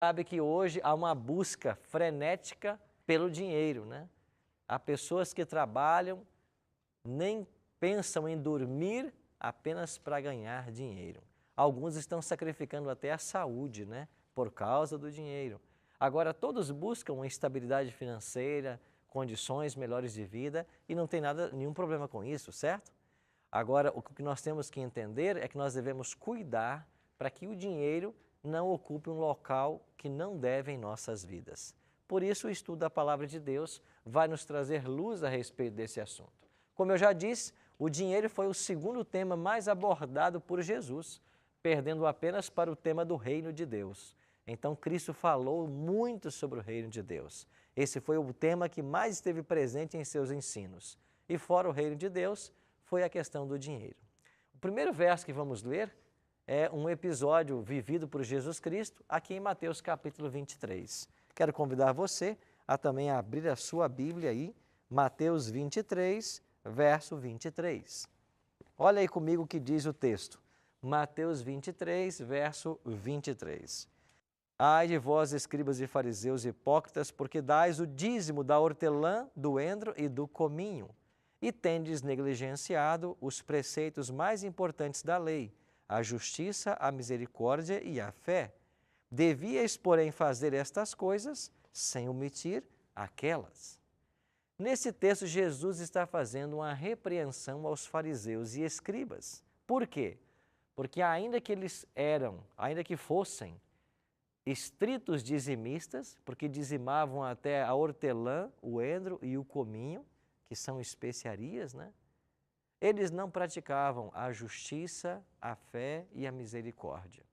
Sabe que hoje há uma busca frenética pelo dinheiro, né? Há pessoas que trabalham, nem pensam em dormir apenas para ganhar dinheiro. Alguns estão sacrificando até a saúde, né? Por causa do dinheiro. Agora, todos buscam uma estabilidade financeira, condições melhores de vida e não tem nenhum problema com isso, certo? Agora, o que nós temos que entender é que nós devemos cuidar para que o dinheiro não ocupe um local que não deve em nossas vidas. Por isso, o estudo da Palavra de Deus vai nos trazer luz a respeito desse assunto. Como eu já disse, o dinheiro foi o segundo tema mais abordado por Jesus, perdendo apenas para o tema do reino de Deus. Então, Cristo falou muito sobre o reino de Deus. Esse foi o tema que mais esteve presente em seus ensinos. E fora o reino de Deus, foi a questão do dinheiro. O primeiro verso que vamos ler é um episódio vivido por Jesus Cristo aqui em Mateus capítulo 23. Quero convidar você a também abrir a sua Bíblia aí, Mateus 23, verso 23. Olha aí comigo o que diz o texto. Mateus 23, verso 23. Ai de vós, escribas e fariseus hipócritas, porque dais o dízimo da hortelã, do endro e do cominho, e tendes negligenciado os preceitos mais importantes da lei, a justiça, a misericórdia e a fé. Devíeis, porém, fazer estas coisas sem omitir aquelas. Nesse texto, Jesus está fazendo uma repreensão aos fariseus e escribas. Por quê? Porque ainda que fossem estritos dizimistas, porque dizimavam até a hortelã, o endro e o cominho, que são especiarias, né? Eles não praticavam a justiça, a fé e a misericórdia.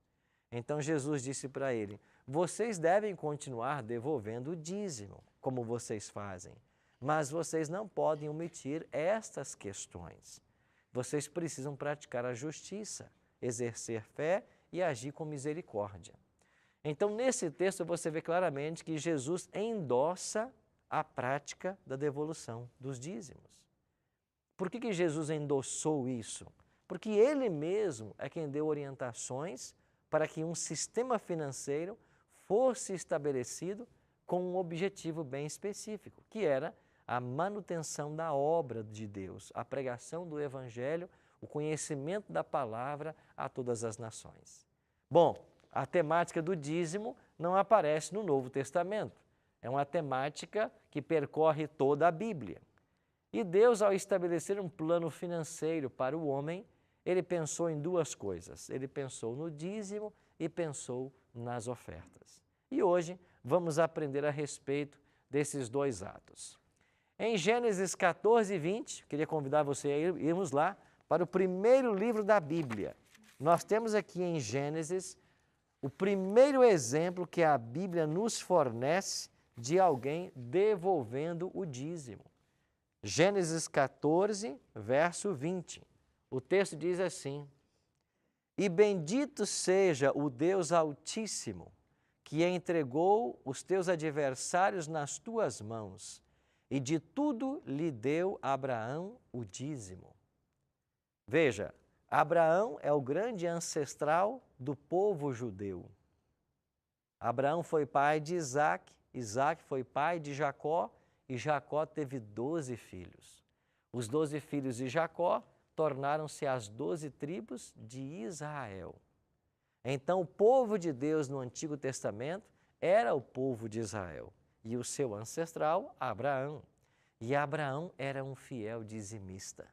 Então Jesus disse para ele: vocês devem continuar devolvendo o dízimo, como vocês fazem, mas vocês não podem omitir estas questões. Vocês precisam praticar a justiça, exercer fé e agir com misericórdia. Então, nesse texto, você vê claramente que Jesus endossa a prática da devolução dos dízimos. Por que Jesus endossou isso? Porque Ele mesmo é quem deu orientações para que um sistema financeiro fosse estabelecido com um objetivo bem específico, que era a manutenção da obra de Deus, a pregação do Evangelho, o conhecimento da palavra a todas as nações. Bom, a temática do dízimo não aparece no Novo Testamento. É uma temática que percorre toda a Bíblia. E Deus, ao estabelecer um plano financeiro para o homem, Ele pensou em duas coisas. Ele pensou no dízimo e pensou nas ofertas. E hoje vamos aprender a respeito desses dois atos. Em Gênesis 14, 20, queria convidar você a irmos lá para o primeiro livro da Bíblia. Nós temos aqui em Gênesis o primeiro exemplo que a Bíblia nos fornece de alguém devolvendo o dízimo. Gênesis 14, verso 20. O texto diz assim: E bendito seja o Deus Altíssimo, que entregou os teus adversários nas tuas mãos, e de tudo lhe deu Abraão o dízimo. Veja, Abraão é o grande ancestral do povo judeu. Abraão foi pai de Isaac, Isaac foi pai de Jacó, e Jacó teve 12 filhos. Os 12 filhos de Jacó tornaram-se as 12 tribos de Israel. Então, o povo de Deus no Antigo Testamento era o povo de Israel e o seu ancestral, Abraão. E Abraão era um fiel dizimista.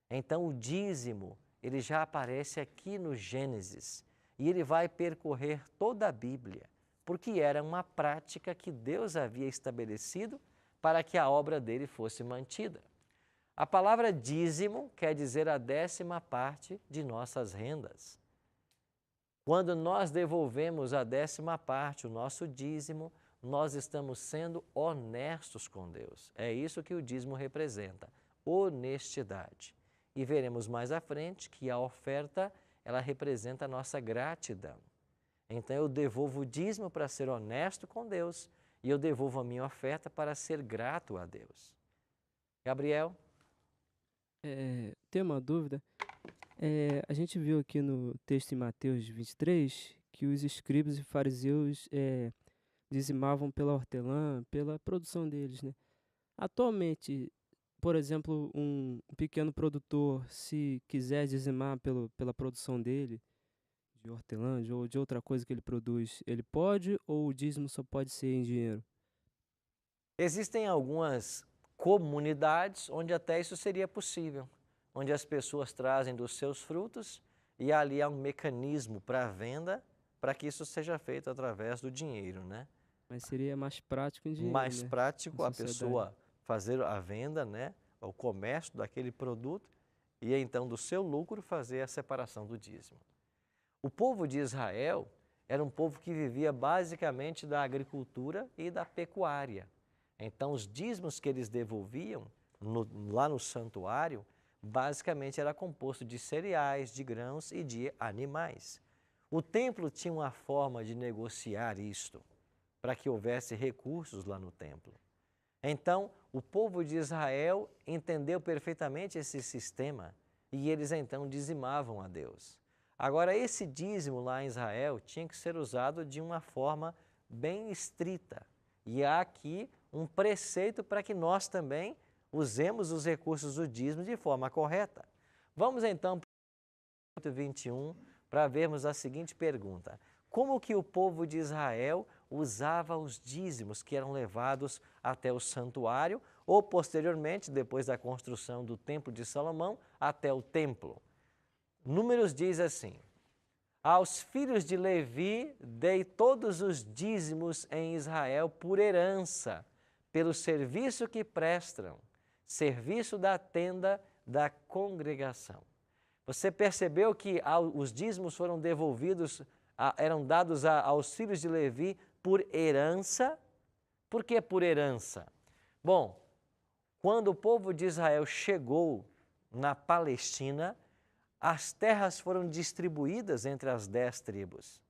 Então, o dízimo, ele já aparece aqui no Gênesis e ele vai percorrer toda a Bíblia, porque era uma prática que Deus havia estabelecido para que a obra dele fosse mantida. A palavra dízimo quer dizer a 10ª parte de nossas rendas. Quando nós devolvemos a 10ª parte, o nosso dízimo, nós estamos sendo honestos com Deus. É isso que o dízimo representa, honestidade. E veremos mais à frente que a oferta, ela representa a nossa gratidão. Então eu devolvo o dízimo para ser honesto com Deus e eu devolvo a minha oferta para ser grato a Deus. Gabriel? Tenho uma dúvida. A gente viu aqui no texto em Mateus 23 que os escribas e fariseus dizimavam pela hortelã, pela produção deles, né? Atualmente, por exemplo, um pequeno produtor, se quiser dizimar pela produção dele, de hortelã, ou de outra coisa que ele produz, ele pode ou o dízimo só pode ser em dinheiro? Existem algumas comunidades onde até isso seria possível, onde as pessoas trazem dos seus frutos e ali há um mecanismo para a venda para que isso seja feito através do dinheiro, né? Mas seria mais prático em dinheiro, Mais né? Na prático a sociedade. pessoa fazer a venda, né? O comércio daquele produto e então do seu lucro fazer a separação do dízimo. O povo de Israel era um povo que vivia basicamente da agricultura e da pecuária. Então, os dízimos que eles devolviam lá no santuário, basicamente era composto de cereais, de grãos e de animais. O templo tinha uma forma de negociar isto, para que houvesse recursos lá no templo. Então, o povo de Israel entendeu perfeitamente esse sistema e eles então dizimavam a Deus. Agora, esse dízimo lá em Israel tinha que ser usado de uma forma bem estrita. E há aqui um preceito para que nós também usemos os recursos do dízimo de forma correta. Vamos então para o 21 para vermos a seguinte pergunta: como que o povo de Israel usava os dízimos que eram levados até o santuário ou posteriormente, depois da construção do templo de Salomão, até o templo? Números diz assim: aos filhos de Levi dei todos os dízimos em Israel por herança, pelo serviço que prestam, serviço da tenda da congregação. Você percebeu que os dízimos foram devolvidos, eram dados aos filhos de Levi por herança? Por que por herança? Bom, quando o povo de Israel chegou na Palestina, as terras foram distribuídas entre as 10 tribos,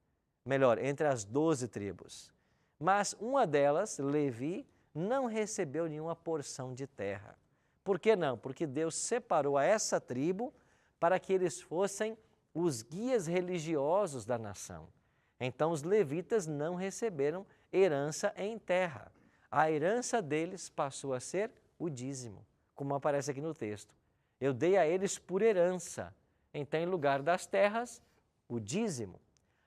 melhor, entre as 12 tribos. Mas uma delas, Levi, não recebeu nenhuma porção de terra. Por que não? Porque Deus separou a essa tribo para que eles fossem os guias religiosos da nação. Então os levitas não receberam herança em terra. A herança deles passou a ser o dízimo, como aparece aqui no texto. Eu dei a eles por herança. Então, em lugar das terras, o dízimo.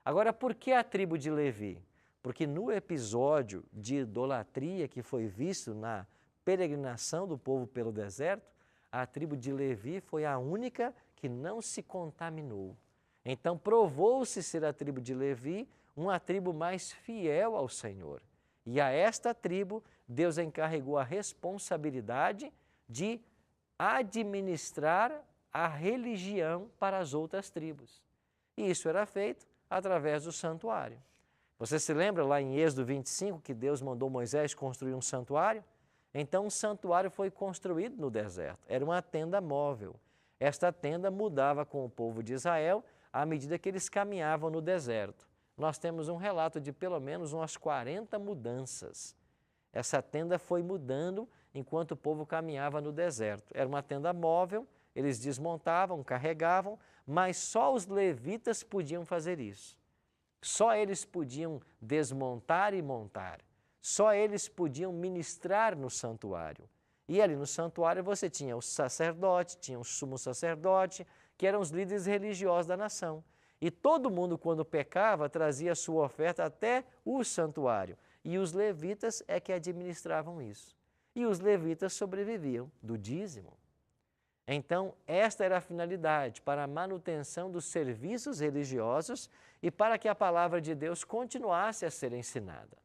Agora, por que a tribo de Levi? Porque no episódio de idolatria que foi visto na peregrinação do povo pelo deserto, a tribo de Levi foi a única que não se contaminou. Então, provou-se ser a tribo de Levi uma tribo mais fiel ao Senhor. E a esta tribo, Deus encarregou a responsabilidade de administrar a religião para as outras tribos. E isso era feito através do santuário. Você se lembra lá em Êxodo 25 que Deus mandou Moisés construir um santuário? Então, um santuário foi construído no deserto. Era uma tenda móvel. Esta tenda mudava com o povo de Israel à medida que eles caminhavam no deserto. Nós temos um relato de pelo menos umas 40 mudanças. Essa tenda foi mudando enquanto o povo caminhava no deserto. Era uma tenda móvel, eles desmontavam, carregavam, mas só os levitas podiam fazer isso. Só eles podiam desmontar e montar. Só eles podiam ministrar no santuário. E ali no santuário você tinha o sacerdote, tinha o sumo sacerdote, que eram os líderes religiosos da nação. E todo mundo, quando pecava, trazia a sua oferta até o santuário. E os levitas é que administravam isso. E os levitas sobreviviam do dízimo. Então, esta era a finalidade, para a manutenção dos serviços religiosos e para que a palavra de Deus continuasse a ser ensinada.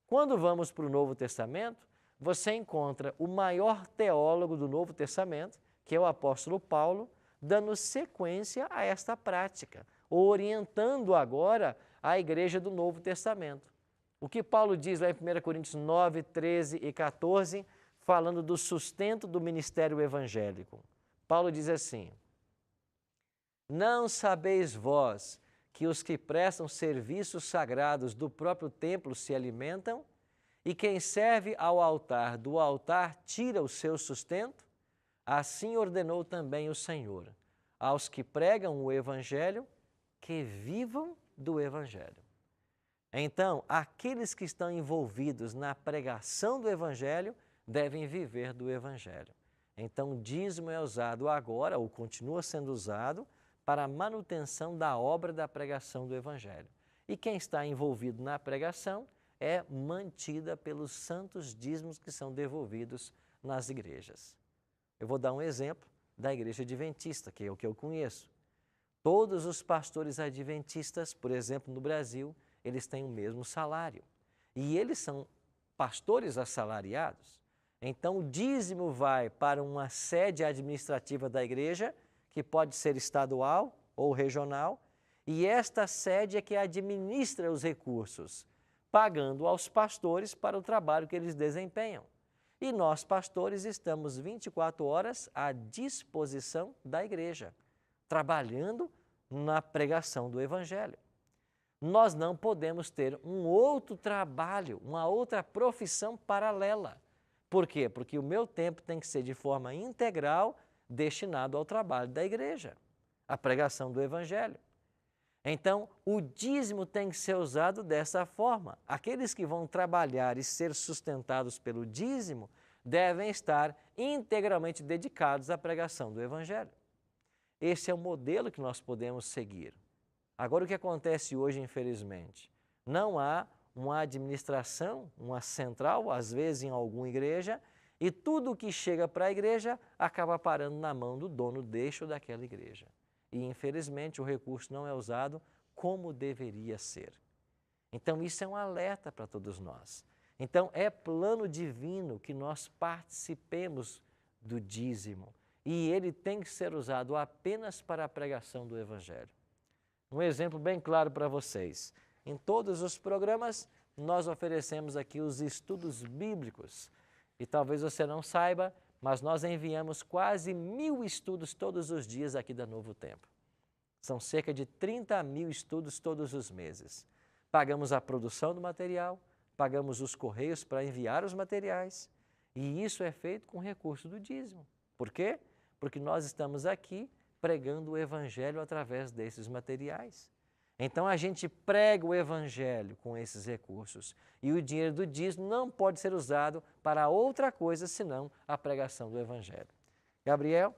Quando vamos para o Novo Testamento, você encontra o maior teólogo do Novo Testamento, que é o apóstolo Paulo, dando sequência a esta prática, orientando agora a igreja do Novo Testamento. O que Paulo diz lá em 1 Coríntios 9, 13 e 14, falando do sustento do ministério evangélico. Paulo diz assim: não sabeis vós que os que prestam serviços sagrados do próprio templo se alimentam, e quem serve ao altar do altar tira o seu sustento? Assim ordenou também o Senhor aos que pregam o evangelho que vivam do Evangelho. Então, aqueles que estão envolvidos na pregação do Evangelho devem viver do Evangelho. Então, o dízimo é usado agora, ou continua sendo usado, para a manutenção da obra da pregação do Evangelho. E quem está envolvido na pregação é mantida pelos santos dízimos que são devolvidos nas igrejas. Eu vou dar um exemplo da igreja adventista, que é o que eu conheço. Todos os pastores adventistas, por exemplo, no Brasil, eles têm o mesmo salário. E eles são pastores assalariados. Então, o dízimo vai para uma sede administrativa da igreja, que pode ser estadual ou regional, e esta sede é que administra os recursos, pagando aos pastores para o trabalho que eles desempenham. E nós, pastores, estamos 24 horas à disposição da igreja, trabalhando na pregação do Evangelho. Nós não podemos ter um outro trabalho, uma outra profissão paralela. Por quê? Porque o meu tempo tem que ser de forma integral destinado ao trabalho da igreja, à pregação do Evangelho. Então, o dízimo tem que ser usado dessa forma. Aqueles que vão trabalhar e ser sustentados pelo dízimo devem estar integralmente dedicados à pregação do Evangelho. Esse é o modelo que nós podemos seguir. Agora, o que acontece hoje, infelizmente? Não há uma administração, uma central, às vezes em alguma igreja, e tudo o que chega para a igreja acaba parando na mão do dono deste ou daquela igreja. E, infelizmente, o recurso não é usado como deveria ser. Então, isso é um alerta para todos nós. Então, é plano divino que nós participemos do dízimo. E ele tem que ser usado apenas para a pregação do Evangelho. Um exemplo bem claro para vocês. Em todos os programas, nós oferecemos aqui os estudos bíblicos. E talvez você não saiba, mas nós enviamos quase 1000 estudos todos os dias aqui da Novo Tempo. São cerca de 30.000 estudos todos os meses. Pagamos a produção do material, pagamos os correios para enviar os materiais, e isso é feito com recurso do dízimo. Por quê? Porque nós estamos aqui pregando o Evangelho através desses materiais. Então a gente prega o Evangelho com esses recursos e o dinheiro do dízimo não pode ser usado para outra coisa senão a pregação do Evangelho. Gabriel?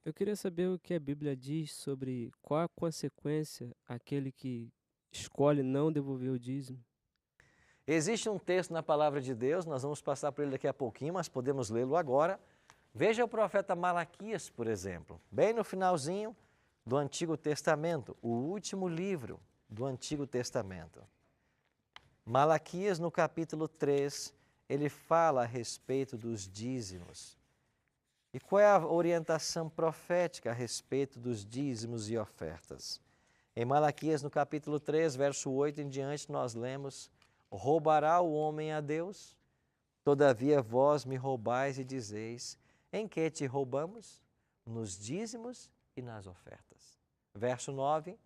Eu queria saber o que a Bíblia diz sobre qual a consequência aquele que escolhe não devolver o dízimo. Existe um texto na Palavra de Deus, nós vamos passar por ele daqui a pouquinho, mas podemos lê-lo agora. Veja o profeta Malaquias, por exemplo, bem no finalzinho do Antigo Testamento, o último livro do Antigo Testamento. Malaquias, no capítulo 3, ele fala a respeito dos dízimos. E qual é a orientação profética a respeito dos dízimos e ofertas? Em Malaquias, no capítulo 3, verso 8 em diante, nós lemos: roubará o homem a Deus? Todavia vós me roubais e dizeis: em que te roubamos? Nos dízimos e nas ofertas. Verso 9: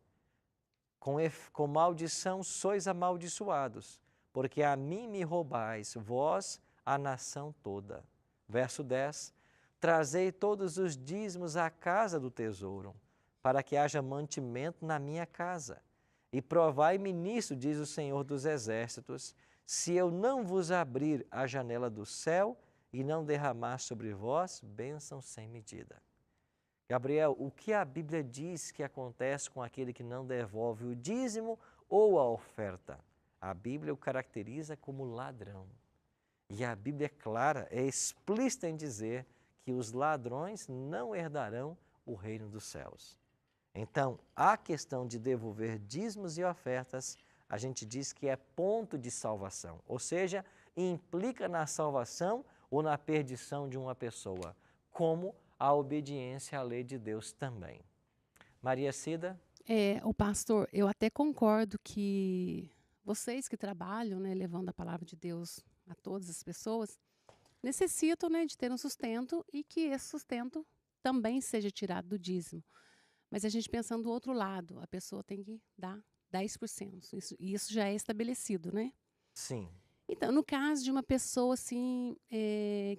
com maldição sois amaldiçoados, porque a mim me roubais, vós, a nação toda. Verso 10: trazei todos os dízimos à casa do tesouro, para que haja mantimento na minha casa. E provai-me nisso, diz o Senhor dos Exércitos, se eu não vos abrir a janela do céu e não derramar sobre vós bênção sem medida. Gabriel, o que a Bíblia diz que acontece com aquele que não devolve o dízimo ou a oferta? A Bíblia o caracteriza como ladrão. E a Bíblia é clara, é explícita em dizer que os ladrões não herdarão o reino dos céus. Então, a questão de devolver dízimos e ofertas, a gente diz que é ponto de salvação, ou seja, implica na salvação ou na perdição de uma pessoa, como a obediência à lei de Deus também. Maria Cida? O pastor, eu até concordo que vocês que trabalham, né, levando a palavra de Deus a todas as pessoas, necessitam, né, de ter um sustento e que esse sustento também seja tirado do dízimo. Mas a gente pensando do outro lado, a pessoa tem que dar 10%. Isso já é estabelecido, né? Sim. Então, no caso de uma pessoa assim,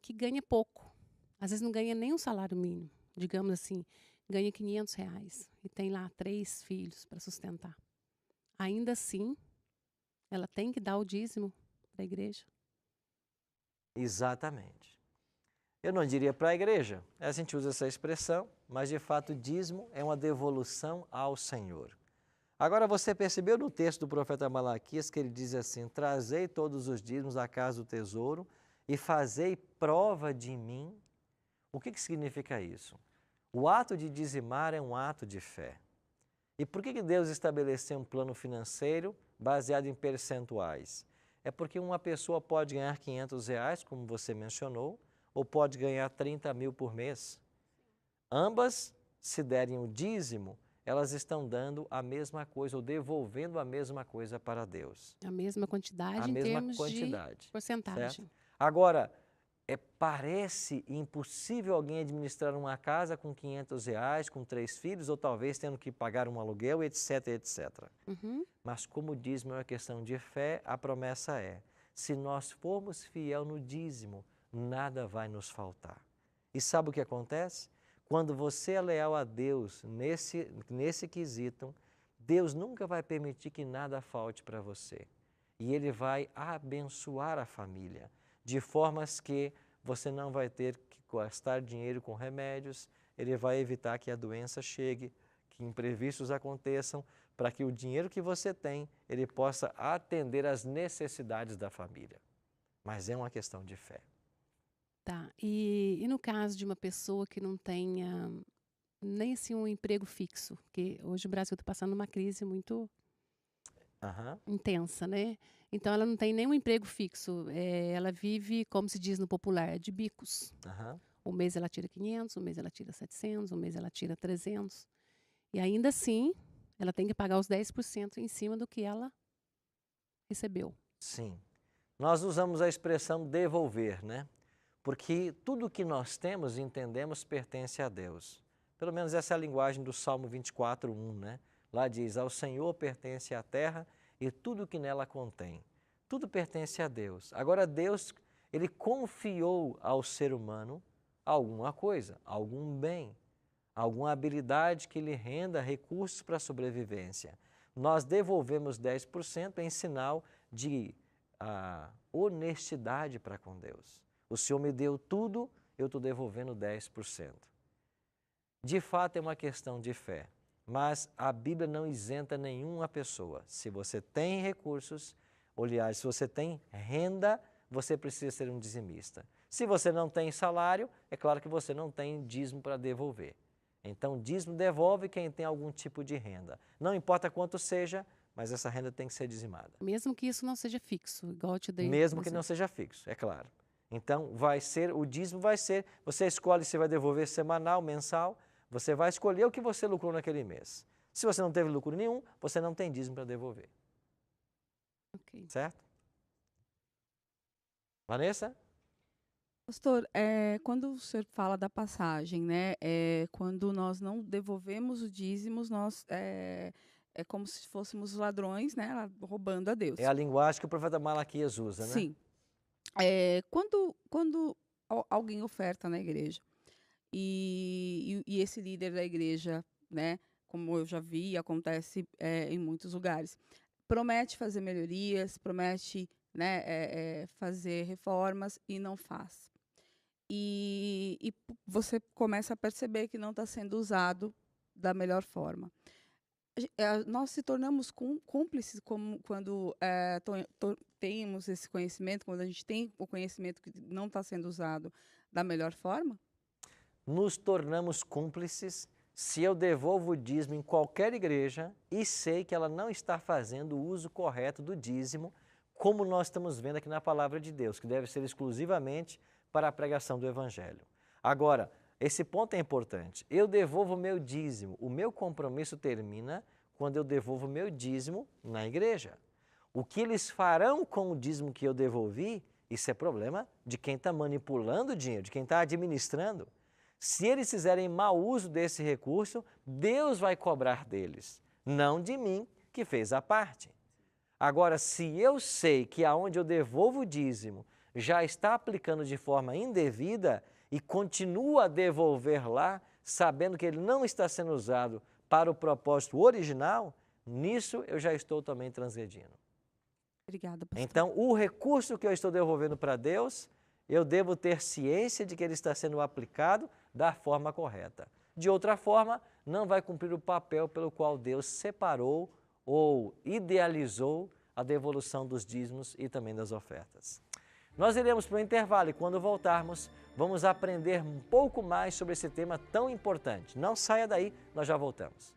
que ganha pouco, às vezes não ganha nem um salário mínimo, digamos assim, ganha R$ 500 e tem lá 3 filhos para sustentar. Ainda assim, ela tem que dar o dízimo para a igreja? Exatamente. Eu não diria para a igreja, a gente usa essa expressão, mas de fato dízimo é uma devolução ao Senhor. Agora você percebeu no texto do profeta Malaquias que ele diz assim: trazei todos os dízimos à casa do tesouro e fazei prova de mim. O que significa isso? O ato de dizimar é um ato de fé. E por que Deus estabeleceu um plano financeiro baseado em percentuais? É porque uma pessoa pode ganhar R$ 500, como você mencionou, ou pode ganhar 30 mil por mês. Ambas, se derem o dízimo, elas estão dando a mesma coisa ou devolvendo a mesma coisa para Deus. A mesma quantidade A em mesma termos quantidade, de porcentagem. certo? Agora, parece impossível alguém administrar uma casa com R$ 500, com 3 filhos, ou talvez tendo que pagar um aluguel, etc, etc. Mas como o dízimo é uma questão de fé, a promessa é: se nós formos fiel no dízimo, nada vai nos faltar. E sabe o que acontece? Quando você é leal a Deus nesse quesito, Deus nunca vai permitir que nada falte para você. E Ele vai abençoar a família, de formas que você não vai ter que gastar dinheiro com remédios, Ele vai evitar que a doença chegue, que imprevistos aconteçam, para que o dinheiro que você tem, Ele possa atender às necessidades da família. Mas é uma questão de fé. Tá. E no caso de uma pessoa que não tenha nem assim um emprego fixo, porque hoje o Brasil está passando uma crise muito intensa, né? Então ela não tem nenhum emprego fixo, ela vive, como se diz no popular, de bicos. Um mês ela tira 500, um mês ela tira 700, um mês ela tira 300. E ainda assim, ela tem que pagar os 10% em cima do que ela recebeu. Sim. Nós usamos a expressão devolver, né? Porque tudo que nós temos e entendemos pertence a Deus. Pelo menos essa é a linguagem do Salmo 24:1, né? Lá diz: ao Senhor pertence a terra e tudo que nela contém. Tudo pertence a Deus. Agora Deus, Ele confiou ao ser humano alguma coisa, algum bem, alguma habilidade que lhe renda recursos para a sobrevivência. Nós devolvemos 10% em sinal de honestidade para com Deus. O Senhor me deu tudo, eu estou devolvendo 10%. De fato, é uma questão de fé, mas a Bíblia não isenta nenhuma pessoa. Se você tem recursos, aliás, se você tem renda, você precisa ser um dizimista. Se você não tem salário, é claro que você não tem dízimo para devolver. Então, dízimo devolve quem tem algum tipo de renda. Não importa quanto seja, mas essa renda tem que ser dizimada. Mesmo que isso não seja fixo, igual eu te dei. Mesmo que não seja fixo, é claro. Então, o dízimo vai ser, você escolhe se vai devolver semanal, mensal, você vai escolher o que você lucrou naquele mês. Se você não teve lucro nenhum, você não tem dízimo para devolver. Okay. Certo? Vanessa? Pastor, quando o senhor fala da passagem, né, quando nós não devolvemos os dízimos, nós é como se fôssemos ladrões, né, roubando a Deus. É a linguagem que o profeta Malaquias usa, né? Sim. Quando alguém oferta na igreja e esse líder da igreja, né, como eu já vi, acontece em muitos lugares, promete fazer melhorias, promete, né, fazer reformas e não faz. E você começa a perceber que não está sendo usado da melhor forma. Nós se tornamos cúmplices quando temos esse conhecimento, quando a gente tem o conhecimento que não está sendo usado da melhor forma? Nos tornamos cúmplices se eu devolvo o dízimo em qualquer igreja e sei que ela não está fazendo o uso correto do dízimo, como nós estamos vendo aqui na Palavra de Deus, que deve ser exclusivamente para a pregação do Evangelho. Agora, esse ponto é importante. Eu devolvo o meu dízimo. O meu compromisso termina quando eu devolvo o meu dízimo na igreja. O que eles farão com o dízimo que eu devolvi, isso é problema de quem está manipulando o dinheiro, de quem está administrando. Se eles fizerem mau uso desse recurso, Deus vai cobrar deles, não de mim, que fez a parte. Agora, se eu sei que aonde eu devolvo o dízimo já está aplicando de forma indevida e continua a devolver lá sabendo que ele não está sendo usado para o propósito original, nisso eu já estou também transgredindo. Obrigada, pastor. Então, o recurso que eu estou devolvendo para Deus, eu devo ter ciência de que ele está sendo aplicado da forma correta. De outra forma, não vai cumprir o papel pelo qual Deus separou ou idealizou a devolução dos dízimos e também das ofertas. Nós iremos para o intervalo e quando voltarmos, vamos aprender um pouco mais sobre esse tema tão importante. Não saia daí, nós já voltamos.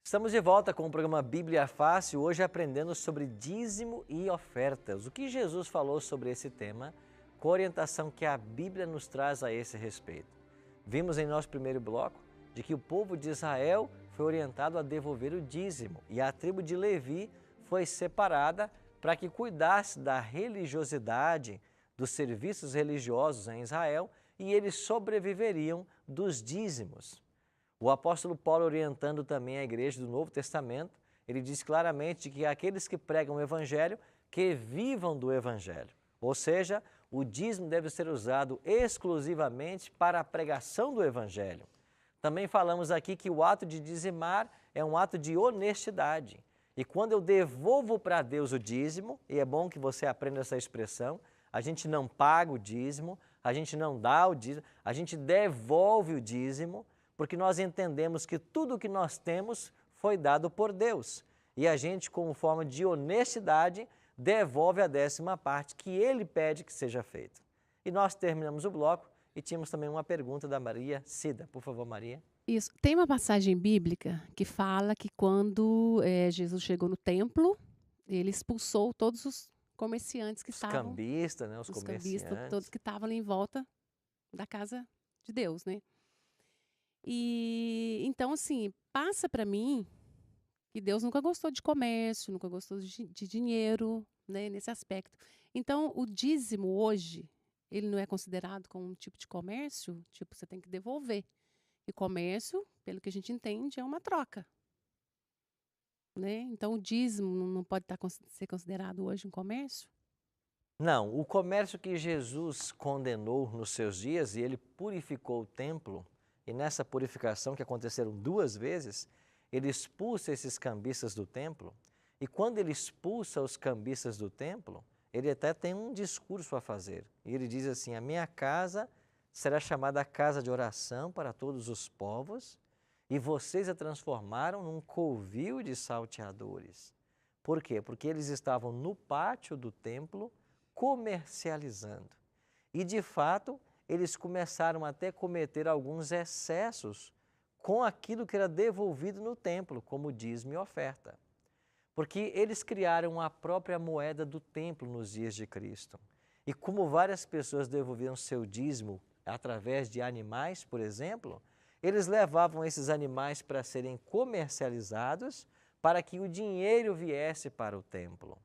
Estamos de volta com o programa Bíblia Fácil, hoje aprendendo sobre dízimo e ofertas. O que Jesus falou sobre esse tema, com a orientação que a Bíblia nos traz a esse respeito. Vimos em nosso primeiro bloco de que o povo de Israel foi orientado a devolver o dízimo e a tribo de Levi foi separada para que cuidasse da religiosidade, dos serviços religiosos em Israel e eles sobreviveriam dos dízimos. O apóstolo Paulo, orientando também a igreja do Novo Testamento, ele diz claramente que aqueles que pregam o Evangelho, que vivam do Evangelho. Ou seja, o dízimo deve ser usado exclusivamente para a pregação do Evangelho. Também falamos aqui que o ato de dizimar é um ato de honestidade. E quando eu devolvo para Deus o dízimo, e é bom que você aprenda essa expressão, a gente não paga o dízimo, a gente não dá o dízimo, a gente devolve o dízimo, porque nós entendemos que tudo o que nós temos foi dado por Deus. E a gente, como forma de honestidade, devolve a 10ª parte que Ele pede que seja feita. E nós terminamos o bloco e tínhamos também uma pergunta da Maria Cida. Por favor, Maria. Isso. Tem uma passagem bíblica que fala que quando Jesus chegou no templo, ele expulsou todos os comerciantes que estavam... Os cambistas, né? Os cambistas, comerciantes. todos que estavam ali em volta da casa de Deus, né? E então, assim, passa para mim que Deus nunca gostou de comércio, nunca gostou de dinheiro, né, nesse aspecto. Então, o dízimo hoje, ele não é considerado como um tipo de comércio, tipo, você tem que devolver. E comércio, pelo que a gente entende, é uma troca. Né? Então, o dízimo não pode ser considerado hoje um comércio? Não, o comércio que Jesus condenou nos seus dias, e ele purificou o templo, e nessa purificação, que aconteceram 2 vezes, ele expulsa esses cambistas do templo. E quando ele expulsa os cambistas do templo, ele até tem um discurso a fazer. E ele diz assim: a minha casa será chamada casa de oração para todos os povos, e vocês a transformaram num covil de salteadores. Por quê? Porque eles estavam no pátio do templo comercializando. E, de fato, eles começaram até a cometer alguns excessos com aquilo que era devolvido no templo, como dízimo e oferta. Porque eles criaram a própria moeda do templo nos dias de Cristo. E como várias pessoas devolviam seu dízimo através de animais, por exemplo, eles levavam esses animais para serem comercializados para que o dinheiro viesse para o templo.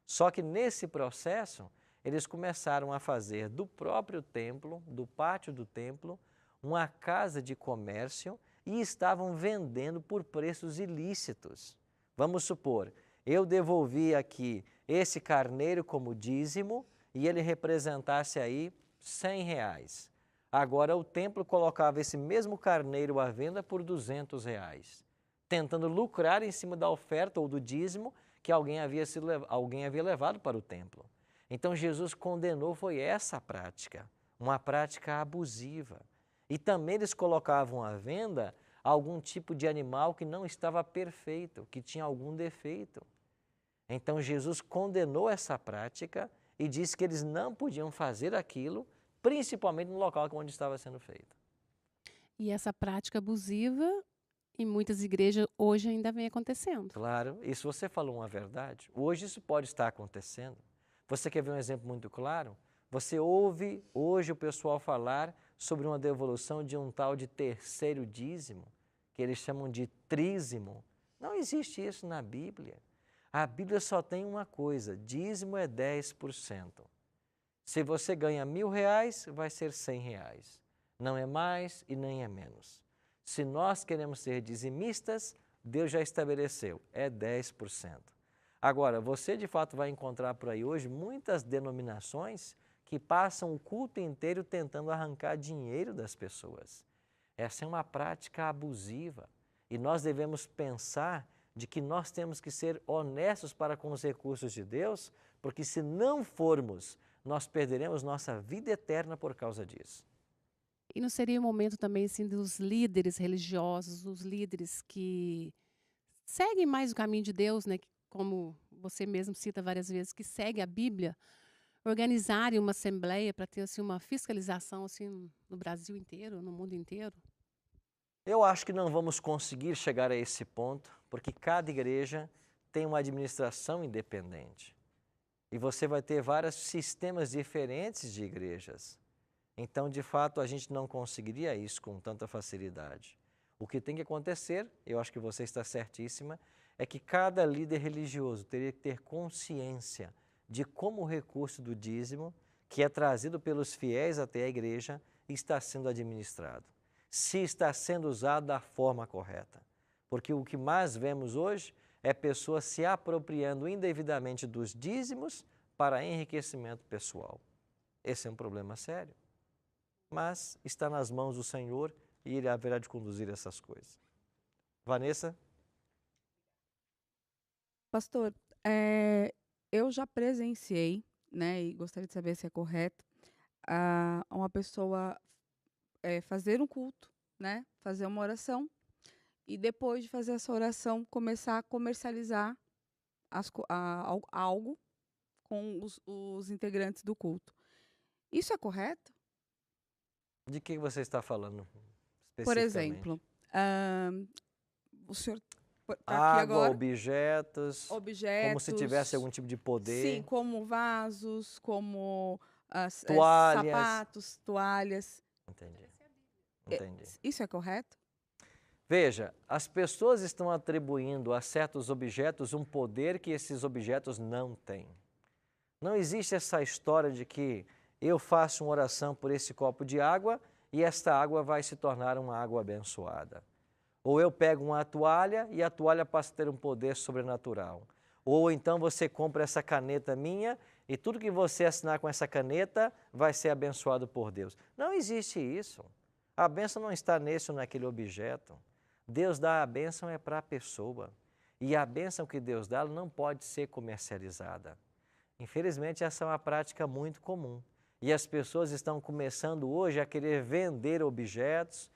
Só que nesse processo, eles começaram a fazer do próprio templo, do pátio do templo, uma casa de comércio e estavam vendendo por preços ilícitos. Vamos supor, eu devolvi aqui esse carneiro como dízimo e ele representasse aí R$100. Agora o templo colocava esse mesmo carneiro à venda por R$200, tentando lucrar em cima da oferta ou do dízimo que alguém havia levado para o templo. Então Jesus condenou foi essa prática, uma prática abusiva. E também eles colocavam à venda algum tipo de animal que não estava perfeito, que tinha algum defeito. Então Jesus condenou essa prática e disse que eles não podiam fazer aquilo, principalmente no local onde estava sendo feito. E essa prática abusiva, em muitas igrejas, hoje ainda vem acontecendo. Claro, isso você falou uma verdade. Hoje isso pode estar acontecendo. Você quer ver um exemplo muito claro? Você ouve hoje o pessoal falar sobre uma devolução de um tal de terceiro dízimo, que eles chamam de trízimo. Não existe isso na Bíblia. A Bíblia só tem uma coisa: dízimo é 10%. Se você ganha R$1.000, vai ser R$100. Não é mais e nem é menos. Se nós queremos ser dizimistas, Deus já estabeleceu, é 10%. Agora, você de fato vai encontrar por aí hoje muitas denominações que passam o culto inteiro tentando arrancar dinheiro das pessoas. Essa é uma prática abusiva e nós devemos pensar de que nós temos que ser honestos para com os recursos de Deus, porque se não formos, nós perderemos nossa vida eterna por causa disso. E não seria o momento também assim dos líderes religiosos, os líderes que seguem mais o caminho de Deus, né, que, como você mesmo cita várias vezes, que segue a Bíblia, organizarem uma assembleia para ter assim uma fiscalização assim no Brasil inteiro, no mundo inteiro? Eu acho que não vamos conseguir chegar a esse ponto, porque cada igreja tem uma administração independente. E você vai ter vários sistemas diferentes de igrejas. Então, de fato, a gente não conseguiria isso com tanta facilidade. O que tem que acontecer, eu acho que você está certíssima, é que cada líder religioso teria que ter consciência de como o recurso do dízimo, que é trazido pelos fiéis até a igreja, está sendo administrado. Se está sendo usado da forma correta. Porque o que mais vemos hoje é pessoas se apropriando indevidamente dos dízimos para enriquecimento pessoal. Esse é um problema sério. Mas está nas mãos do Senhor e Ele haverá de conduzir essas coisas. Vanessa? Pastor, eu já presenciei, né, e gostaria de saber se é correto, uma pessoa fazer um culto, né, fazer uma oração, e depois de fazer essa oração, começar a comercializar algo com os integrantes do culto. Isso é correto? De que você está falando especificamente? Por exemplo, o senhor está aqui água, agora. objetos, como se tivesse algum tipo de poder. Sim, como vasos, como toalhas. sapatos, toalhas. Entendi. Isso é correto? Veja, as pessoas estão atribuindo a certos objetos um poder que esses objetos não têm. Não existe essa história de que eu faço uma oração por esse copo de água e esta água vai se tornar uma água abençoada. Ou eu pego uma toalha e a toalha passa a ter um poder sobrenatural. Ou então você compra essa caneta minha e tudo que você assinar com essa caneta vai ser abençoado por Deus. Não existe isso. A bênção não está nesse ou naquele objeto. Deus dá a bênção é para a pessoa. E a bênção que Deus dá não pode ser comercializada. Infelizmente, essa é uma prática muito comum. E as pessoas estão começando hoje a querer vender objetos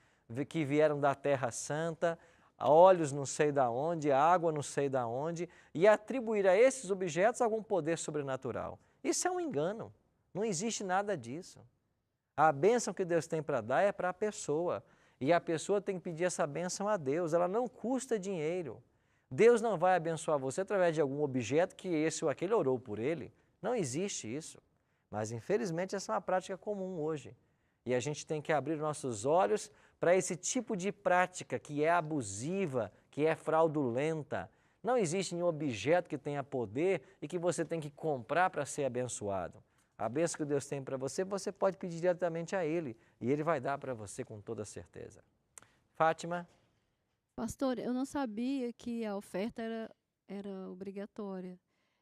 que vieram da Terra Santa, óleos não sei da onde, água não sei da onde, e atribuir a esses objetos algum poder sobrenatural. Isso é um engano. Não existe nada disso. A bênção que Deus tem para dar é para a pessoa. E a pessoa tem que pedir essa bênção a Deus. Ela não custa dinheiro. Deus não vai abençoar você através de algum objeto que esse ou aquele orou por ele. Não existe isso. Mas, infelizmente, essa é uma prática comum hoje. E a gente tem que abrir nossos olhos para esse tipo de prática que é abusiva, que é fraudulenta. Não existe nenhum objeto que tenha poder e que você tem que comprar para ser abençoado. A bênção que Deus tem para você, você pode pedir diretamente a Ele e Ele vai dar para você com toda certeza. Fátima? Pastor, eu não sabia que a oferta era obrigatória.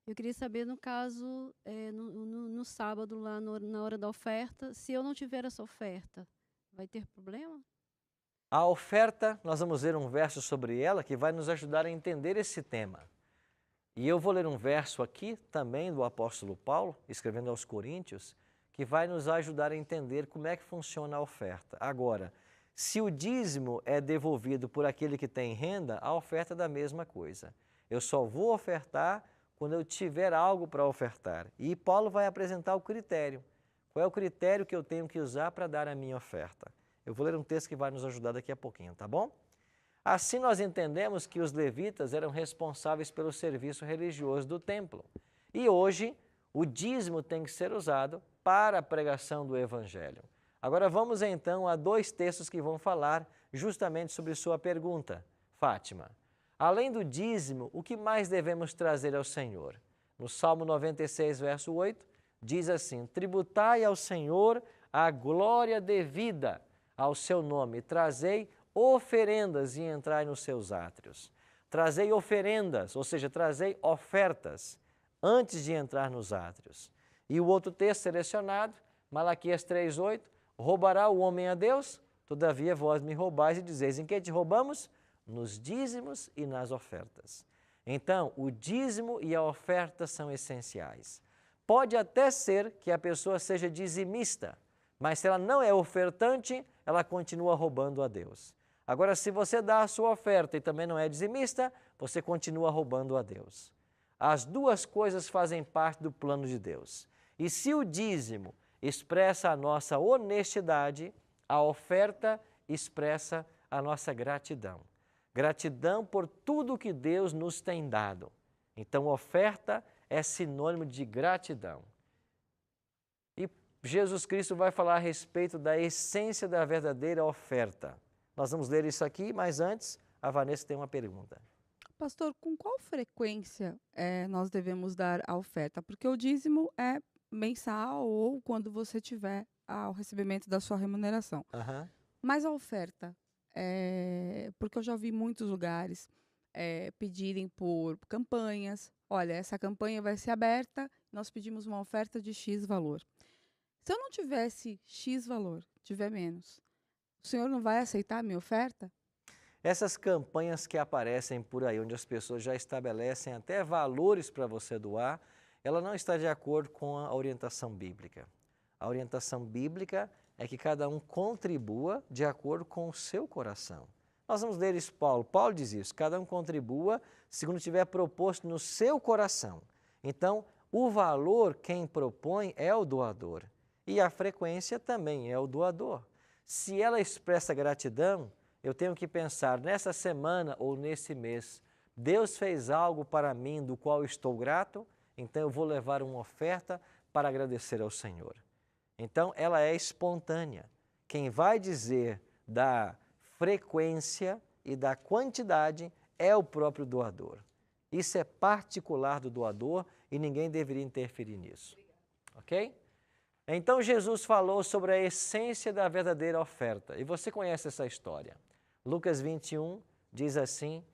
Eu queria saber, no caso, no sábado, lá na hora da oferta, se eu não tiver essa oferta, vai ter problema? A oferta, nós vamos ler um verso sobre ela que vai nos ajudar a entender esse tema. E eu vou ler um verso aqui também do apóstolo Paulo, escrevendo aos Coríntios, que vai nos ajudar a entender como é que funciona a oferta. Agora, se o dízimo é devolvido por aquele que tem renda, a oferta é da mesma coisa. Eu só vou ofertar quando eu tiver algo para ofertar. E Paulo vai apresentar o critério. Qual é o critério que eu tenho que usar para dar a minha oferta? Eu vou ler um texto que vai nos ajudar daqui a pouquinho, tá bom? Assim nós entendemos que os levitas eram responsáveis pelo serviço religioso do templo. E hoje o dízimo tem que ser usado para a pregação do evangelho. Agora vamos então a dois textos que vão falar justamente sobre sua pergunta, Fátima. Além do dízimo, o que mais devemos trazer ao Senhor? No Salmo 96, verso 8, diz assim: tributai ao Senhor a glória devida ao seu nome, trazei oferendas e entrai nos seus átrios. trazei oferendas, ou seja, trazei ofertas antes de entrar nos átrios. E o outro texto selecionado, Malaquias 3:8, roubará o homem a Deus? Todavia vós me roubais e dizeis, em que te roubamos? Nos dízimos e nas ofertas. Então, o dízimo e a oferta são essenciais. Pode até ser que a pessoa seja dizimista, mas se ela não é ofertante, ela continua roubando a Deus. Agora, se você dá a sua oferta e também não é dizimista, você continua roubando a Deus. As duas coisas fazem parte do plano de Deus. E se o dízimo expressa a nossa honestidade, a oferta expressa a nossa gratidão. Gratidão por tudo que Deus nos tem dado. Então, oferta é sinônimo de gratidão. E Jesus Cristo vai falar a respeito da essência da verdadeira oferta. Nós vamos ler isso aqui, mas antes, a Vanessa tem uma pergunta. Pastor, com qual frequência nós devemos dar a oferta? Porque o dízimo é mensal ou quando você tiver o recebimento da sua remuneração. Mas a oferta, porque eu já vi muitos lugares pedirem por campanhas. Olha, essa campanha vai ser aberta, nós pedimos uma oferta de X valor. Se eu não tivesse X valor, tiver menos, o senhor não vai aceitar a minha oferta? Essas campanhas que aparecem por aí, onde as pessoas já estabelecem até valores para você doar, ela não está de acordo com a orientação bíblica. A orientação bíblica é que cada um contribua de acordo com o seu coração. Nós vamos ler isso, Paulo. Paulo diz isso, cada um contribua segundo tiver proposto no seu coração. Então, o valor quem propõe é o doador e a frequência também é o doador. Se ela expressa gratidão, eu tenho que pensar nessa semana ou nesse mês, Deus fez algo para mim do qual estou grato, então eu vou levar uma oferta para agradecer ao Senhor. Então, ela é espontânea. Quem vai dizer da frequência e da quantidade é o próprio doador. Isso é particular do doador e ninguém deveria interferir nisso. Ok? Então, Jesus falou sobre a essência da verdadeira oferta. E você conhece essa história. Lucas 21 diz assim,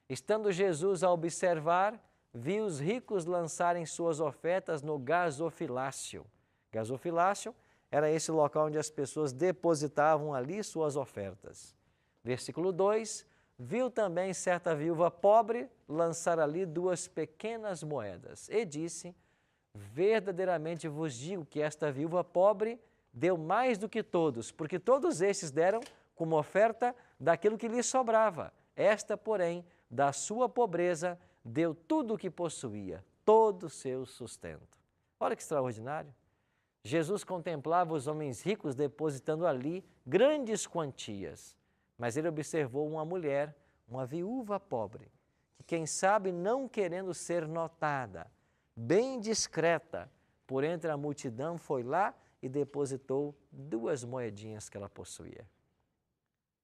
estando Jesus a observar, viu os ricos lançarem suas ofertas no gasofilácio. Gasofilácio era esse local onde as pessoas depositavam ali suas ofertas. Versículo 2, viu também certa viúva pobre lançar ali 2 pequenas moedas e disse, verdadeiramente vos digo que esta viúva pobre deu mais do que todos, porque todos estes deram como oferta daquilo que lhe sobrava. Esta, porém, da sua pobreza, deu tudo o que possuía, todo o seu sustento. Olha que extraordinário. Jesus contemplava os homens ricos depositando ali grandes quantias, mas ele observou uma mulher, uma viúva pobre, que quem sabe não querendo ser notada, bem discreta, por entre a multidão foi lá e depositou 2 moedinhas que ela possuía.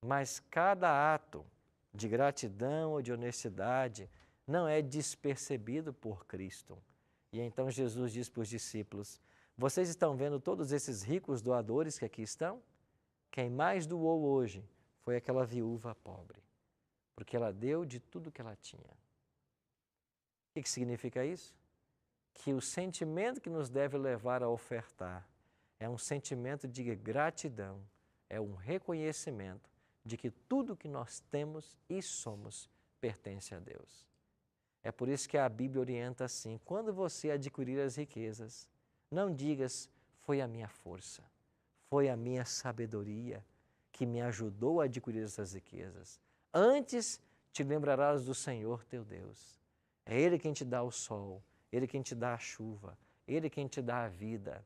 Mas cada ato de gratidão ou de honestidade não é despercebido por Cristo. E então Jesus diz para os discípulos, vocês estão vendo todos esses ricos doadores que aqui estão? Quem mais doou hoje foi aquela viúva pobre, porque ela deu de tudo que ela tinha. O que significa isso? Que o sentimento que nos deve levar a ofertar é um sentimento de gratidão, é um reconhecimento de que tudo que nós temos e somos pertence a Deus. É por isso que a Bíblia orienta assim, quando você adquirir as riquezas, não digas, foi a minha força, foi a minha sabedoria que me ajudou a adquirir essas riquezas. Antes te lembrarás do Senhor teu Deus. É Ele quem te dá o sol, Ele quem te dá a chuva, Ele quem te dá a vida.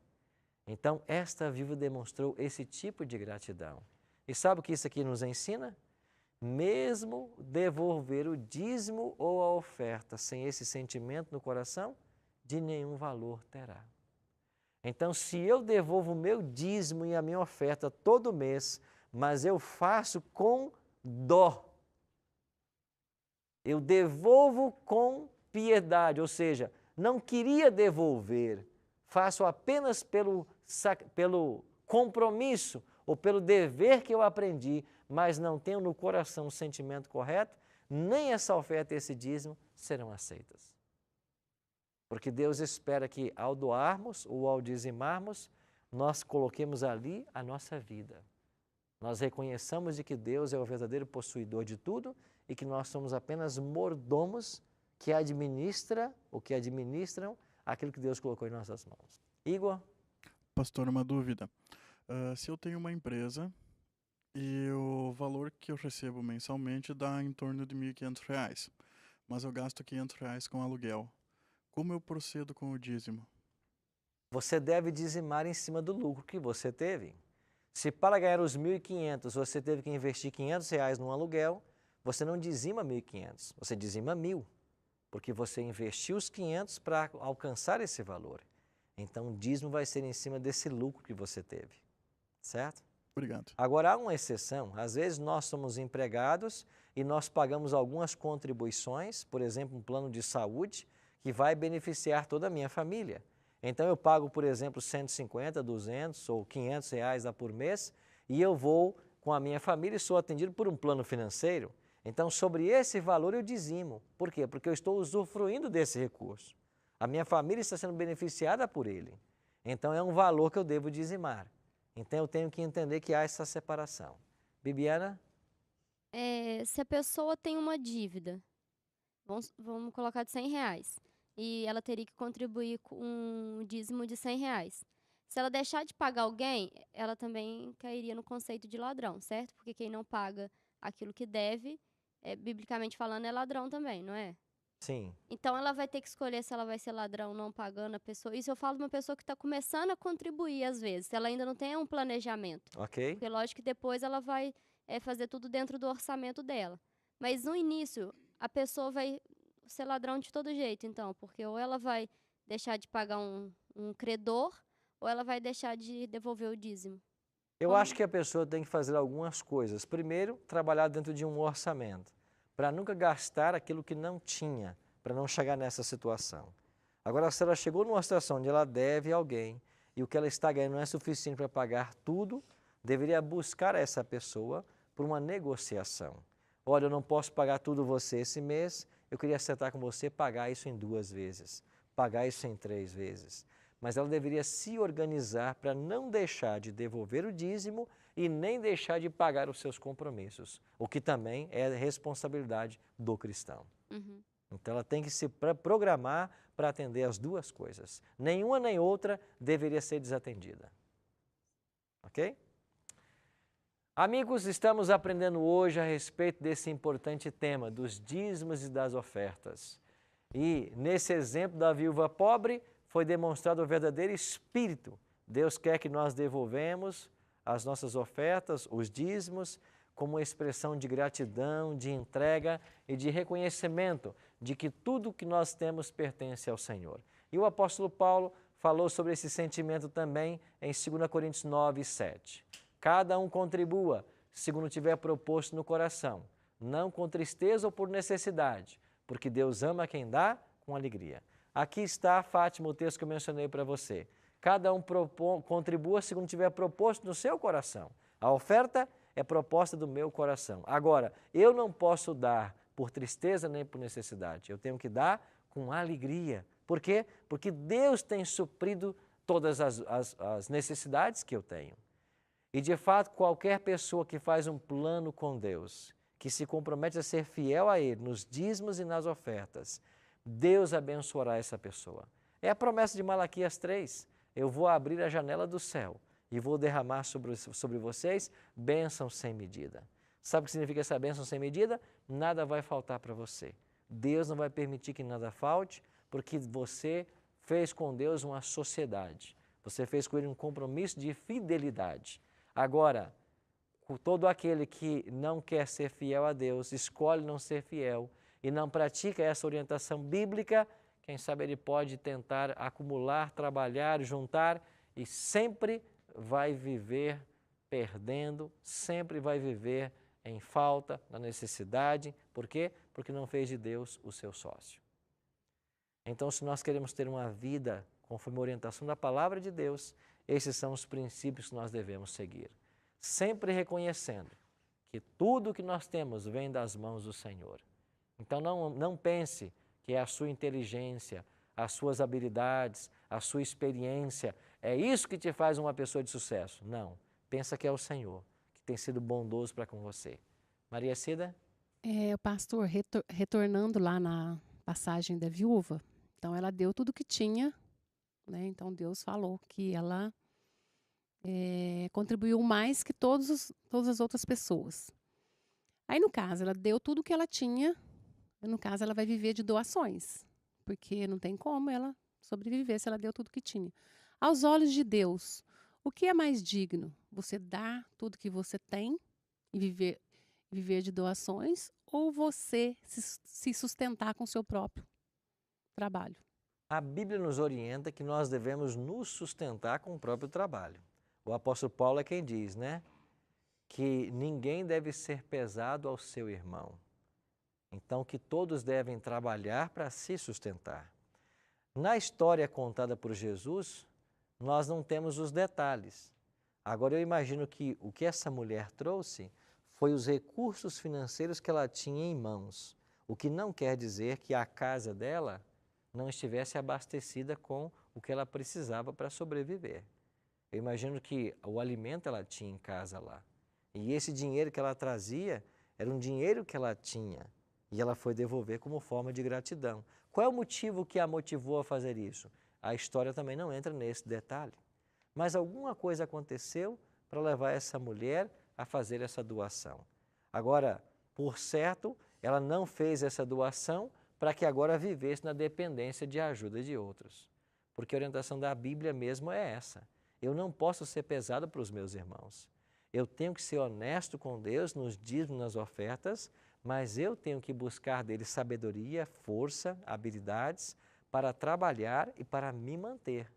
Então, esta viúva demonstrou esse tipo de gratidão. E sabe o que isso aqui nos ensina? Mesmo devolver o dízimo ou a oferta sem esse sentimento no coração, de nenhum valor terá. Então, se eu devolvo o meu dízimo e a minha oferta todo mês, mas eu faço com dó, eu devolvo com piedade, ou seja, não queria devolver, faço apenas pelo compromisso ou pelo dever que eu aprendi, mas não tenho no coração o sentimento correto, nem essa oferta e esse dízimo serão aceitas. Porque Deus espera que ao doarmos ou ao dizimarmos, nós coloquemos ali a nossa vida. Nós reconheçamos de que Deus é o verdadeiro possuidor de tudo e que nós somos apenas mordomos que administram aquilo que Deus colocou em nossas mãos. Igor? Pastor, uma dúvida. Se eu tenho uma empresa e o valor que eu recebo mensalmente dá em torno de R$ 1.500, mas eu gasto R$ 500 com aluguel, como eu procedo com o dízimo? Você deve dizimar em cima do lucro que você teve. Se para ganhar os 1.500 você teve que investir R$ 500 num aluguel, você não dizima 1.500, você dizima 1.000, porque você investiu os 500 para alcançar esse valor. Então o dízimo vai ser em cima desse lucro que você teve, certo? Obrigado. Agora há uma exceção, às vezes nós somos empregados e nós pagamos algumas contribuições, por exemplo, um plano de saúde que vai beneficiar toda a minha família. Então eu pago, por exemplo, 150, 200 ou 500 reais por mês e eu vou com a minha família e sou atendido por um plano financeiro. Então sobre esse valor eu dizimo. Por quê? Porque eu estou usufruindo desse recurso. A minha família está sendo beneficiada por ele. Então é um valor que eu devo dizimar. Então eu tenho que entender que há essa separação. Bibiana? Se a pessoa tem uma dívida, vamos colocar de R$ 100, e ela teria que contribuir com um dízimo de R$ 100. Se ela deixar de pagar alguém, ela também cairia no conceito de ladrão, certo? Porque quem não paga aquilo que deve, biblicamente falando, é ladrão também, não é? Sim. Então ela vai ter que escolher se ela vai ser ladrão não pagando a pessoa. Isso eu falo de uma pessoa que está começando a contribuir às vezes, se ela ainda não tem um planejamento. Ok. Porque lógico que depois ela vai fazer tudo dentro do orçamento dela. Mas no início, a pessoa vai ser ladrão de todo jeito, então, porque ou ela vai deixar de pagar um credor, ou ela vai deixar de devolver o dízimo. Eu acho que a pessoa tem que fazer algumas coisas. Primeiro, trabalhar dentro de um orçamento, para nunca gastar aquilo que não tinha, para não chegar nessa situação. Agora, se ela chegou numa situação onde ela deve a alguém e o que ela está ganhando não é suficiente para pagar tudo, deveria buscar essa pessoa por uma negociação. Olha, eu não posso pagar tudo você esse mês, eu queria acertar com você pagar isso em 2 vezes, pagar isso em 3 vezes. Mas ela deveria se organizar para não deixar de devolver o dízimo e nem deixar de pagar os seus compromissos, o que também é responsabilidade do cristão. Uhum. Então ela tem que se programar para atender as duas coisas. Nenhuma nem outra deveria ser desatendida. Ok? Amigos, estamos aprendendo hoje a respeito desse importante tema dos dízimos e das ofertas. E nesse exemplo da viúva pobre foi demonstrado o verdadeiro espírito. Deus quer que nós devolvemos as nossas ofertas, os dízimos, como uma expressão de gratidão, de entrega e de reconhecimento de que tudo que nós temos pertence ao Senhor. E o apóstolo Paulo falou sobre esse sentimento também em 2 Coríntios 9, 7. Cada um contribua, segundo tiver proposto no coração, não com tristeza ou por necessidade, porque Deus ama quem dá com alegria. Aqui está, Fátima, o texto que eu mencionei para você. Cada um contribua segundo tiver proposto no seu coração. A oferta é proposta do meu coração. Agora, eu não posso dar por tristeza nem por necessidade. Eu tenho que dar com alegria. Por quê? Porque Deus tem suprido todas as necessidades que eu tenho. E, de fato, qualquer pessoa que faz um plano com Deus, que se compromete a ser fiel a Ele nos dízimos e nas ofertas, Deus abençoará essa pessoa. É a promessa de Malaquias 3. Eu vou abrir a janela do céu e vou derramar sobre vocês bênção sem medida. Sabe o que significa essa bênção sem medida? Nada vai faltar para você. Deus não vai permitir que nada falte, porque você fez com Deus uma sociedade. Você fez com Ele um compromisso de fidelidade. Agora, todo aquele que não quer ser fiel a Deus, escolhe não ser fiel e não pratica essa orientação bíblica, quem sabe ele pode tentar acumular, trabalhar, juntar e sempre vai viver perdendo, sempre vai viver em falta, na necessidade. Por quê? Porque não fez de Deus o seu sócio. Então, se nós queremos ter uma vida conforme a orientação da palavra de Deus, esses são os princípios que nós devemos seguir. Sempre reconhecendo que tudo que nós temos vem das mãos do Senhor. Então não pense que é a sua inteligência, as suas habilidades, a sua experiência, é isso que te faz uma pessoa de sucesso. Não, pensa que é o Senhor, que tem sido bondoso para com você. Maria Cida? O pastor, retornando lá na passagem da viúva, então ela deu tudo que tinha, né? Então Deus falou que ela contribuiu mais que todas as outras pessoas. Aí, no caso, ela deu tudo que ela tinha, no caso, ela vai viver de doações, porque não tem como ela sobreviver se ela deu tudo que tinha. Aos olhos de Deus, o que é mais digno? Você dar tudo que você tem e viver de doações, ou você se sustentar com o seu próprio trabalho? A Bíblia nos orienta que nós devemos nos sustentar com o próprio trabalho. O apóstolo Paulo é quem diz, né? Que ninguém deve ser pesado ao seu irmão. Então, que todos devem trabalhar para se sustentar. Na história contada por Jesus, nós não temos os detalhes. Agora, eu imagino que o que essa mulher trouxe foi os recursos financeiros que ela tinha em mãos, o que não quer dizer que a casa dela não estivesse abastecida com o que ela precisava para sobreviver. Eu imagino que o alimento ela tinha em casa lá. E esse dinheiro que ela trazia era um dinheiro que ela tinha e ela foi devolver como forma de gratidão. Qual é o motivo que a motivou a fazer isso? A história também não entra nesse detalhe. Mas alguma coisa aconteceu para levar essa mulher a fazer essa doação. Agora, por certo, ela não fez essa doação para que agora vivesse na dependência de ajuda de outros. Porque a orientação da Bíblia mesmo é essa. Eu não posso ser pesado para os meus irmãos. Eu tenho que ser honesto com Deus nos dízimos, nas ofertas, mas eu tenho que buscar dele sabedoria, força, habilidades para trabalhar e para me manter.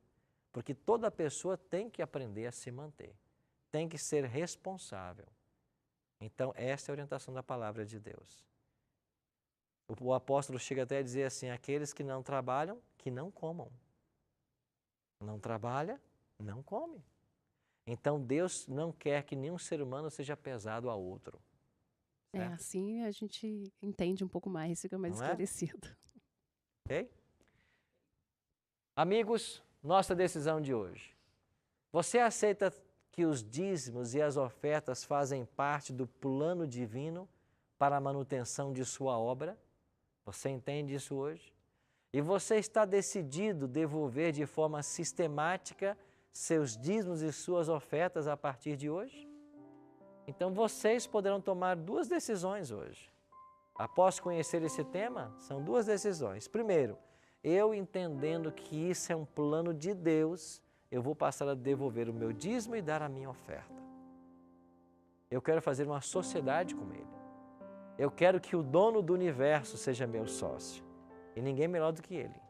Porque toda pessoa tem que aprender a se manter, tem que ser responsável. Então, essa é a orientação da palavra de Deus. O apóstolo chega até a dizer assim, aqueles que não trabalham, que não comam. Não trabalha, não come. Então, Deus não quer que nenhum ser humano seja pesado a outro. Certo? Assim a gente entende um pouco mais, fica mais esclarecido. Ok? Amigos, nossa decisão de hoje. Você aceita que os dízimos e as ofertas fazem parte do plano divino para a manutenção de sua obra? Você entende isso hoje? E você está decidido devolver de forma sistemática seus dízimos e suas ofertas a partir de hoje? Então vocês poderão tomar duas decisões hoje. Após conhecer esse tema, são duas decisões. Primeiro, eu entendendo que isso é um plano de Deus, eu vou passar a devolver o meu dízimo e dar a minha oferta. Eu quero fazer uma sociedade com Ele. Eu quero que o dono do universo seja meu sócio. E ninguém melhor do que Ele.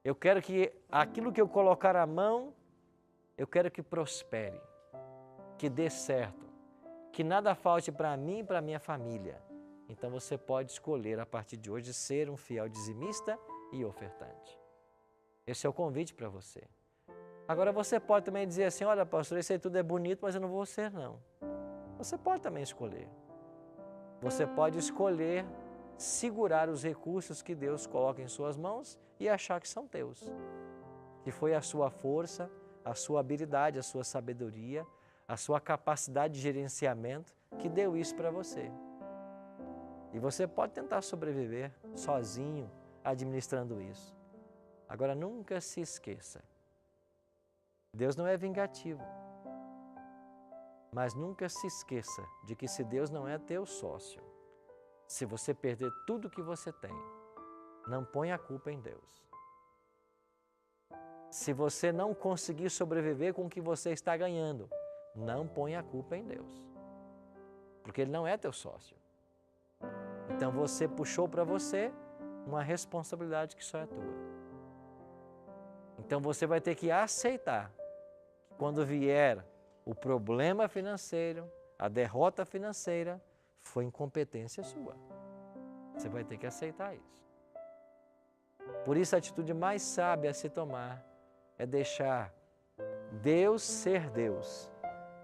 Eu quero que aquilo que eu colocar à mão, eu quero que prospere, que dê certo, que nada falte para mim e para minha família. Então você pode escolher a partir de hoje ser um fiel dizimista e ofertante. Esse é o convite para você. Agora você pode também dizer assim, olha pastor, isso aí tudo é bonito, mas eu não vou ser não. Você pode também escolher. Você pode escolher segurar os recursos que Deus coloca em suas mãos e achar que são teus. Que foi a sua força, a sua habilidade, a sua sabedoria, a sua capacidade de gerenciamento que deu isso para você. E você pode tentar sobreviver sozinho, administrando isso. Agora, nunca se esqueça. Deus não é vingativo. Mas nunca se esqueça de que se Deus não é teu sócio, se você perder tudo que você tem, não ponha a culpa em Deus. Se você não conseguir sobreviver com o que você está ganhando, não ponha a culpa em Deus. Porque Ele não é teu sócio. Então você puxou para você uma responsabilidade que só é tua. Então você vai ter que aceitar que quando vier o problema financeiro, a derrota financeira, foi incompetência sua. Você vai ter que aceitar isso. Por isso a atitude mais sábia a se tomar é deixar Deus ser Deus,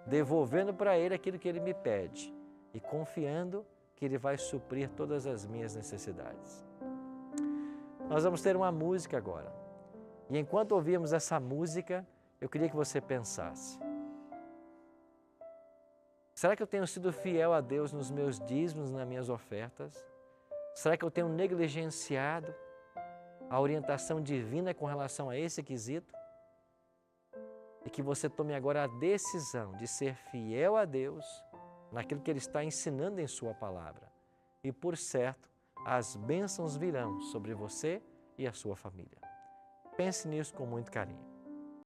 devolvendo para Ele aquilo que Ele me pede e confiando que Ele vai suprir todas as minhas necessidades. Nós vamos ter uma música agora. E enquanto ouvíamos essa música, eu queria que você pensasse. Será que eu tenho sido fiel a Deus nos meus dízimos, nas minhas ofertas? Será que eu tenho negligenciado a orientação divina com relação a esse quesito? E que você tome agora a decisão de ser fiel a Deus naquilo que Ele está ensinando em Sua palavra. E, por certo, as bênçãos virão sobre você e a sua família. Pense nisso com muito carinho.